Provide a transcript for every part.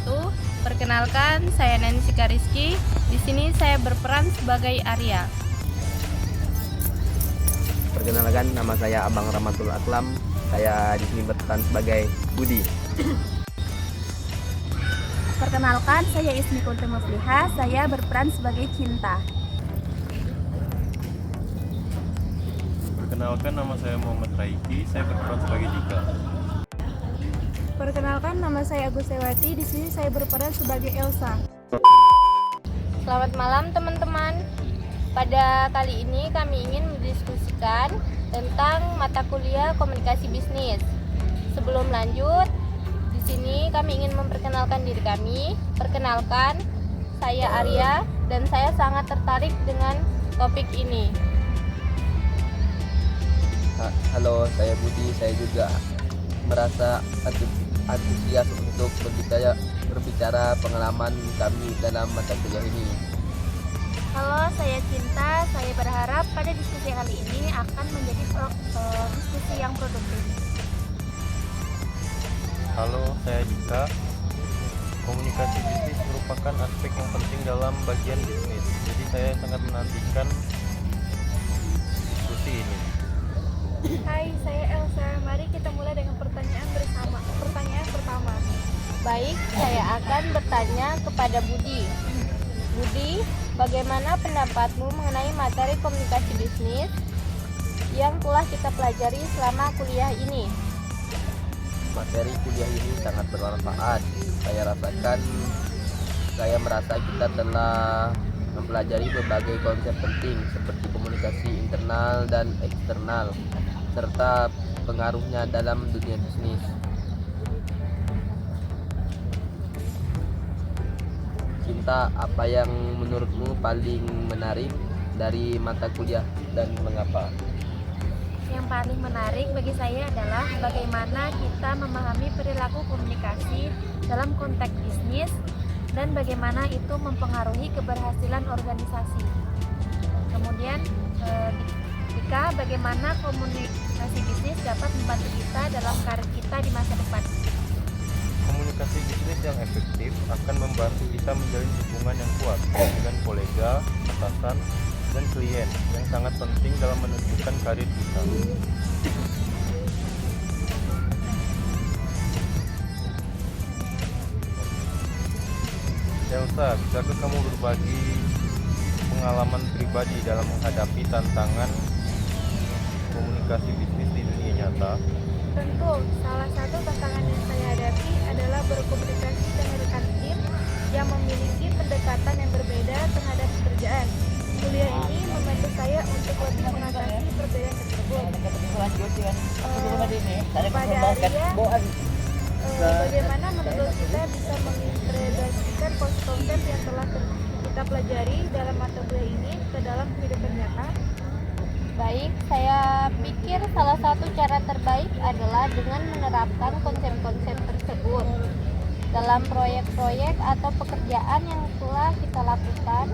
wabarakatuh. Perkenalkan, saya Nancy Kariski. Di sini saya berperan sebagai Arya. Perkenalkan, nama saya Abang Ramatul Aklam. Saya di sini berperan sebagai Budi. Perkenalkan, saya Ismi Kunti Mufliha. Saya berperan sebagai Cinta. Perkenalkan, nama saya Muhammad Raiki. Saya berperan sebagai Dika. Perkenalkan, nama saya Agus Sewati. Di sini saya berperan sebagai Elsa. Selamat malam teman-teman. Pada kali ini kami ingin mendiskusikan tentang mata kuliah komunikasi bisnis. Sebelum lanjut, di sini kami ingin memperkenalkan diri kami. Perkenalkan, saya Arya dan saya sangat tertarik dengan topik ini. Halo, saya Budi. Saya juga merasa antusias untuk berbicara pengalaman kami dalam mata kuliah ini. Halo, saya Cinta. Saya berharap pada diskusi kali ini akan menjadi diskusi yang produktif. Halo, saya Dika. Komunikasi bisnis merupakan aspek yang penting dalam bagian bisnis. Jadi saya sangat menantikan diskusi ini. Hai, saya Elsa. Mari kita mulai dengan pertanyaan bersama. Pertanyaan pertama. Baik, saya akan bertanya kepada Budi. Budi, bagaimana pendapatmu mengenai materi komunikasi bisnis yang telah kita pelajari selama kuliah ini? Materi kuliah ini sangat bermanfaat. Saya merasa kita telah mempelajari berbagai konsep penting seperti komunikasi internal dan eksternal serta pengaruhnya dalam dunia bisnis. Cinta, apa yang menurutmu paling menarik dari mata kuliah dan mengapa? Yang paling menarik bagi saya adalah bagaimana kita memahami perilaku komunikasi dalam konteks bisnis dan bagaimana itu mempengaruhi keberhasilan organisasi. Kemudian, Dika, bagaimana komunikasi bisnis dapat membantu kita dalam karir kita di masa depan? Komunikasi bisnis yang efektif akan membantu kita menjalin hubungan yang kuat dengan kolega, atasan, dan klien yang sangat penting dalam menentukan karir kita. Elsa, bisakah kamu berbagi pengalaman pribadi dalam menghadapi tantangan komunikasi bisnis di dunia nyata? Tentu, salah satu tantangan yang saya hadapi adalah berkomunikasi dengan rekan tim yang memiliki pendekatan yang berbeda terhadap pekerjaan. Kuliah ini membantu saya untuk lebih mengatasi perbedaan tersebut. Pada Arya, bagaimana menurut kita bisa mengintegrasikan konsep yang telah kita pelajari dalam mata kuliah ini ke dalam kehidupan nyata? Baik, saya pikir salah satu cara terbaik adalah dengan menerapkan konsep-konsep tersebut dalam proyek-proyek atau pekerjaan yang telah kita lakukan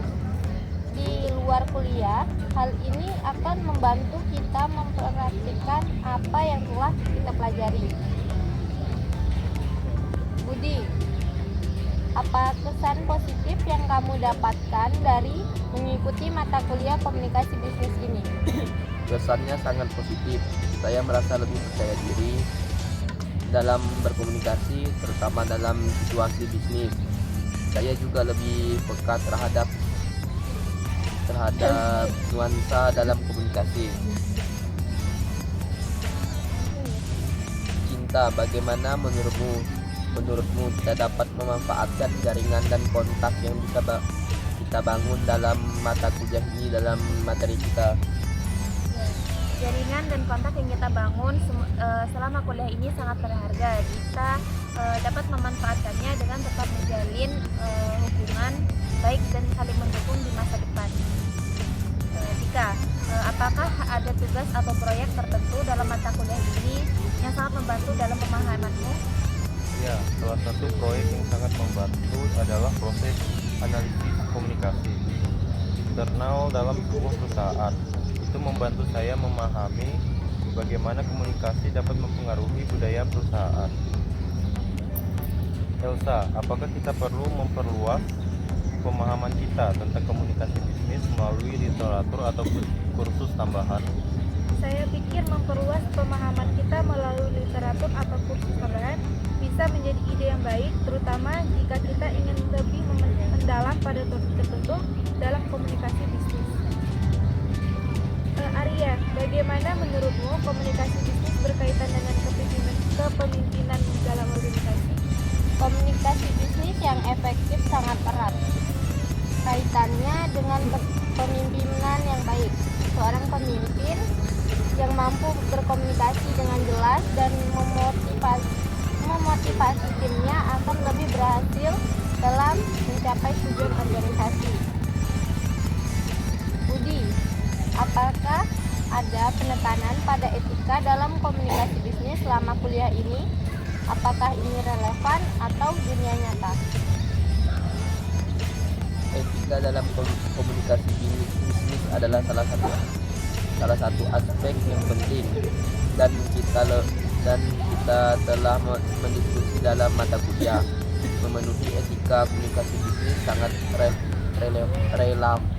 di luar kuliah. Hal ini akan membantu kita mempraktikkan apa yang telah kita pelajari. Budi, apa kesan positif yang kamu dapatkan dari mengikuti mata kuliah komunikasi bisnis ini? Kesannya sangat positif. Saya merasa lebih percaya diri dalam berkomunikasi, terutama dalam situasi bisnis. Saya juga lebih peka terhadap nuansa dalam komunikasi. Cinta, bagaimana menurutmu kita dapat memanfaatkan jaringan dan kontak yang bisa kita bangun dalam mata kuliah ini, dalam materi kita? Jaringan dan kontak yang kita bangun selama kuliah ini sangat berharga. Kita dapat memanfaatkannya dengan tetap menjalin hubungan baik dan saling mendukung di masa depan. Dika, apakah ada tugas atau proyek tertentu dalam mata kuliah ini yang sangat membantu dalam pemahamanmu? Ya, salah satu proyek yang sangat membantu adalah proses analisis komunikasi internal dalam sebuah perusahaan. Itu membantu saya memahami bagaimana komunikasi dapat mempengaruhi budaya perusahaan. Elsa, apakah kita perlu memperluas pemahaman kita tentang komunikasi bisnis melalui literatur atau kursus tambahan? Saya pikir memperluas pemahaman kita melalui literatur atau kursus tambahan bisa menjadi ide yang baik, terutama jika kita ingin lebih mendalam pada topik tertentu dalam komunikasi bisnis. Arya, bagaimana menurutmu komunikasi bisnis berkaitan dengan kepemimpinan dalam organisasi? Komunikasi bisnis yang efektif sangat erat kaitannya dengan kepemimpinan yang baik. Seorang pemimpin yang mampu berkomunikasi dengan jelas dan memotivasi timnya akan lebih berhasil dalam mencapai tujuan organisasi. Budi, apakah ada penekanan pada etika dalam komunikasi bisnis selama kuliah ini? Apakah ini relevan atau dunia nyata? Etika dalam komunikasi bisnis adalah salah satu aspek yang penting dan kita telah mendiskusi dalam mata kuliah. Memenuhi etika komunikasi bisnis sangat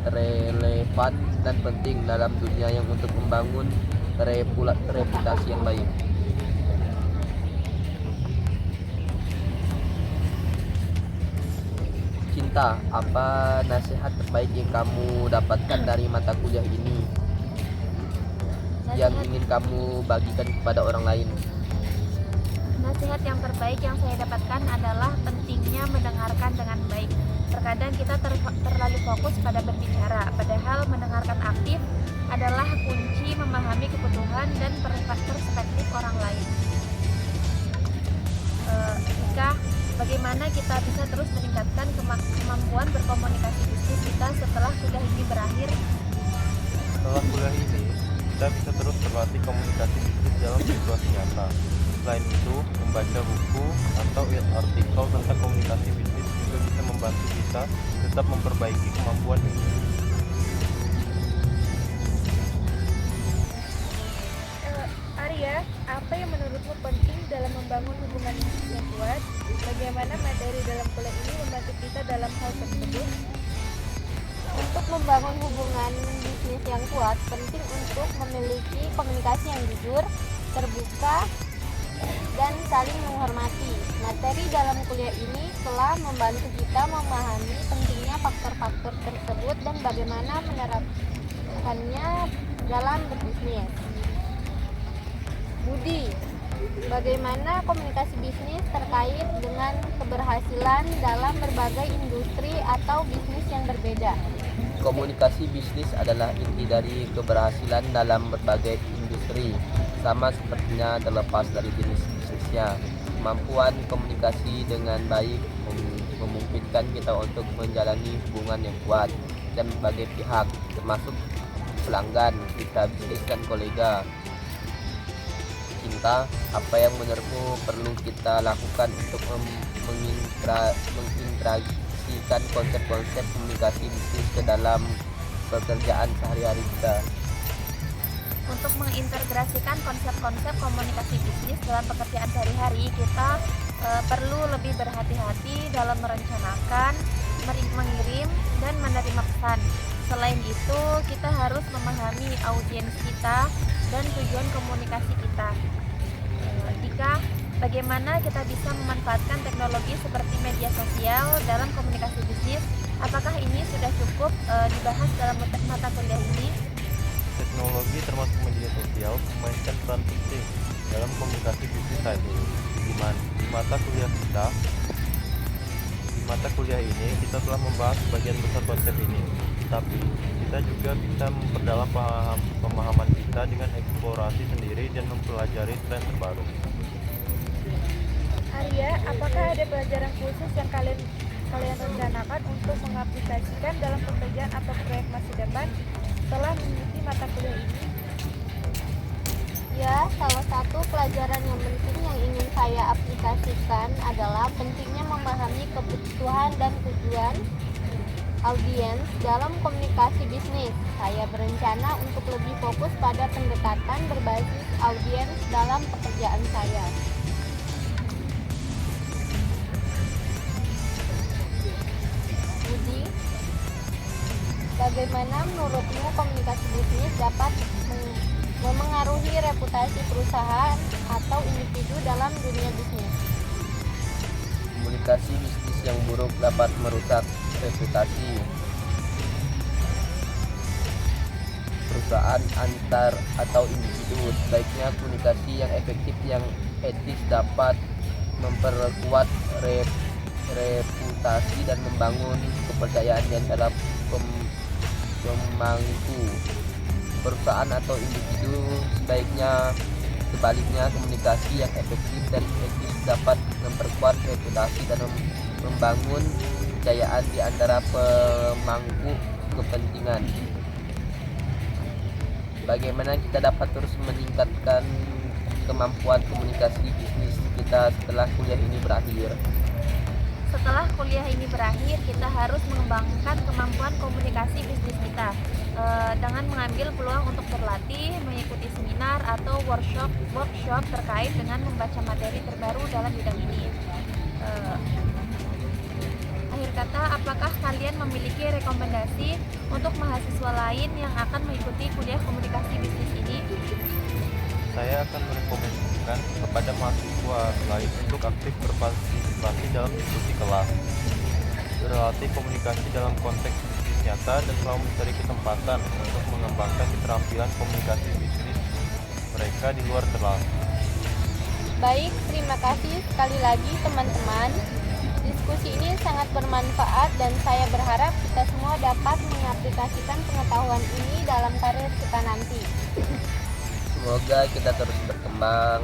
relevan dan penting dalam dunia yang untuk membangun reputasi yang baik. Cinta, apa nasihat terbaik yang kamu dapatkan dari mata kuliah ini yang ingin kamu bagikan kepada orang lain? Nasihat yang terbaik yang saya dapatkan adalah pentingnya mendengarkan dengan baik. Terkadang kita terlalu fokus pada berbicara, padahal mendengarkan aktif adalah kunci memahami kebutuhan dan perspektif orang lain. Bagaimana kita bisa terus meningkatkan kemampuan berkomunikasi bisnis kita setelah kuliah ini berakhir? Setelah kuliah ini, kita bisa terus berlatih komunikasi bisnis dalam situasi nyata. Selain itu, membaca buku atau artikel tentang komunikasi bisnis juga bisa membantu kita tetap memperbaiki kemampuan ini. Arya, apa yang menurutmu penting dalam membangun hubungan bisnis yang kuat? Bagaimana materi dalam kuliah ini membantu kita dalam hal tersebut? Untuk membangun hubungan bisnis yang kuat, penting untuk memiliki komunikasi yang jujur, terbuka, dan saling menghormati. Materi dalam kuliah ini telah membantu kita memahami pentingnya faktor-faktor tersebut dan bagaimana menerapkannya dalam berbisnis. Budi, bagaimana komunikasi bisnis terkait dengan keberhasilan dalam berbagai industri atau bisnis yang berbeda? Komunikasi bisnis adalah inti dari keberhasilan dalam berbagai industri, sama sepertinya terlepas dari jenis bisnisnya. Kemampuan komunikasi dengan baik memungkinkan kita untuk menjalani hubungan yang kuat dan berbagai pihak, termasuk pelanggan, kita bisnis dan kolega. Cinta, apa yang menurutmu perlu kita lakukan untuk mengintegrasikan konsep-konsep komunikasi bisnis ke dalam pekerjaan sehari-hari kita? Untuk mengintegrasikan konsep-konsep komunikasi bisnis dalam pekerjaan sehari-hari, kita perlu lebih berhati-hati dalam merencanakan, mengirim, dan menerima pesan. Selain itu, kita harus memahami audiens kita dan tujuan komunikasi kita. Bagaimana kita bisa memanfaatkan teknologi seperti media sosial dalam komunikasi bisnis? Apakah ini sudah cukup dibahas dalam mata kuliah ini? Teknologi termasuk media sosial memainkan peran penting dalam komunikasi bisnis saat ini. Di mata kuliah ini kita telah membahas sebagian besar konsep ini, tapi kita juga bisa memperdalam pemahaman kita dengan eksplorasi sendiri dan mempelajari tren terbaru. Arya, apakah ada pelajaran khusus yang kalian rencanakan untuk mengaplikasikan dalam pekerjaan atau proyek masa depan setelah mengikuti mata kuliah ini? Ya, salah satu pelajaran yang penting yang ingin saya aplikasikan adalah pentingnya memahami kebutuhan dan tujuan audiens dalam komunikasi bisnis. Saya berencana untuk lebih fokus pada pendekatan berbasis audiens dalam pekerjaan saya. bagaimana menurutmu komunikasi bisnis dapat memengaruhi reputasi perusahaan atau individu dalam dunia bisnis? Komunikasi bisnis yang buruk dapat merusak reputasi perusahaan antar atau individu. Sebaiknya komunikasi yang efektif yang etis dapat memperkuat reputasi dan membangun kepercayaan di antara pemangku perusahaan atau individu. Sebaliknya komunikasi yang efektif dan etis dapat memperkuat reputasi dan membangun kepercayaan di antara pemangku kepentingan. Bagaimana kita dapat terus meningkatkan kemampuan komunikasi bisnis kita setelah kuliah ini berakhir? Setelah kuliah ini berakhir, kita harus mengembangkan kemampuan komunikasi bisnis kita dengan mengambil peluang untuk berlatih, mengikuti seminar atau workshop terkait dengan membaca materi terbaru dalam bidang ini. Akhir kata, apakah kalian memiliki rekomendasi untuk mahasiswa lain yang akan mengikuti kuliah komunikasi bisnis ini? Saya akan merekomendasikan kepada mahasiswa lain untuk aktif berpartisipasi dalam diskusi kelas, berlatih komunikasi dalam konteks bisnis nyata, dan selalu mencari kesempatan untuk mengembangkan keterampilan komunikasi bisnis mereka di luar kelas. Baik, terima kasih sekali lagi teman-teman. Diskusi ini sangat bermanfaat dan saya berharap kita semua dapat mengaplikasikan pengetahuan ini dalam karir kita nanti. Semoga kita terus berkembang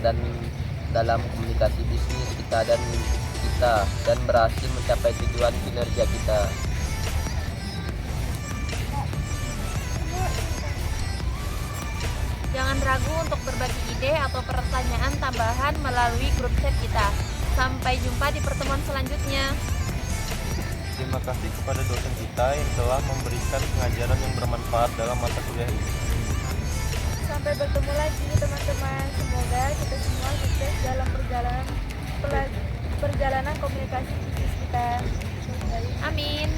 dan dalam komunikasi bisnis kita dan berhasil mencapai tujuan kinerja kita. Jangan ragu untuk berbagi ide atau pertanyaan tambahan melalui grup chat kita. Sampai jumpa di pertemuan selanjutnya. Terima kasih kepada dosen kita yang telah memberikan pengajaran yang bermanfaat dalam mata kuliah ini. Sampai bertemu lagi teman-teman. Semoga kita semua sukses dalam perjalanan komunikasi bisnis kita. Amin.